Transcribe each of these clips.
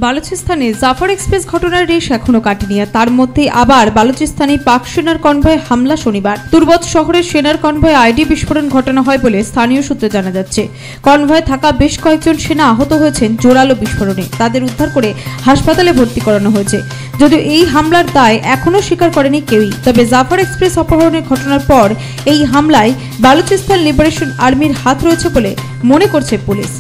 বালুচিস্তানে Zafar express ঘটনার রেশ এখনো কাটেনি। তার মধ্যেই আবার বালুচিস্তানে পাক সেনার কনভয়ে হামলা শনিবার। তুরবত শহরের সেনার কনভয়ে আইডি বিস্ফোরণ ঘটানো হয় বলে স্থানীয় সূত্রে জানা যাচ্ছে। কনভয়ে থাকা বেশ কয়েকজন সেনা আহত হয়েছেন জোরালো বিস্ফোরণে। তাদের উদ্ধার করে হাসপাতালে ভর্তি করানো হয়েছে। যদিও এই হামলার দায় এখনো স্বীকার করেনি কেউই, তবে জাফর এক্সপ্রেস অপহরণের ঘটনার পর এই হামলায় বালুচিস্তান লিবারেশন আর্মির হাত রয়েছে বলে মনে করছে পুলিশ।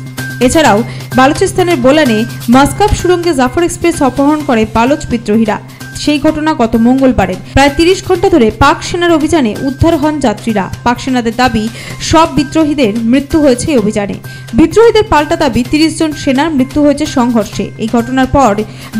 এছাড়াও বালুচিস্তানের বোলানে মাসকাব সুড়ঙ্গে জাফর এক্সপ্রেস অপহরণ করে বালুচ বিদ্রোহীরা। সেই ঘটনা গত মঙ্গলবারের। প্রায় 30 ঘন্টা ধরে পাক সেনার অভিযানে উদ্ধার হন যাত্রীরা। পাক সেনাদের দাবি সব বিদ্রোহীদের মৃত্যু হয়েছে এই অভিযানে। বিদ্রোহীদের পাল্টা দাবি 30 জন সেনার মৃত্যু হয়েছে সংঘর্ষে। এই ঘটনার পর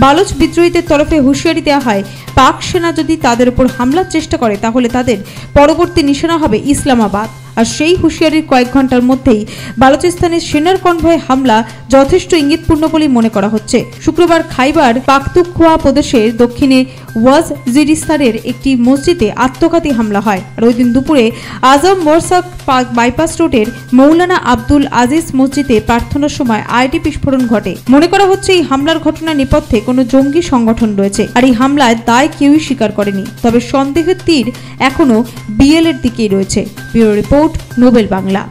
বালুচ বিদ্রোহীদের তরফে হুঁশিয়ারি দেওয়া হয়, পাক সেনা যদি তাদের উপর হামলার চেষ্টা করে তাহলে তাদের পরবর্তী নিশানা হবে ইসলামাবাদ। আর সেই হুঁশিয়ারির কয়েক ঘন্টার মধ্যেই বালুচিস্তানের সেনার কনভয়ে হামলা যথেষ্ট ইঙ্গিতপূর্ণ বলে মনে করা হচ্ছে। শুক্রবার খাইবার পাখতুনখোয়া প্রদেশের দক্ষিণে ওয়াজিরিস্তানের একটি মসজিদে আত্মঘাতী হামলা হয়। আর ওই দিন দুপুরে আজম ওয়ারসাক বাইপাস রোডের মৌলানা আব্দুল আজিজ মসজিদে প্রার্থনার সময় আইডি বিস্ফোরণ ঘটে। মনে করা হচ্ছে এই হামলার ঘটনার নেপথ্যে কোনো জঙ্গি সংগঠন রয়েছে। আর এই হামলায় দায় কেউই স্বীকার করেনি, তবে সন্দেহের তীর এখনো বিএল এর দিকেই রয়েছে। Bureau report, Nobel Bangla.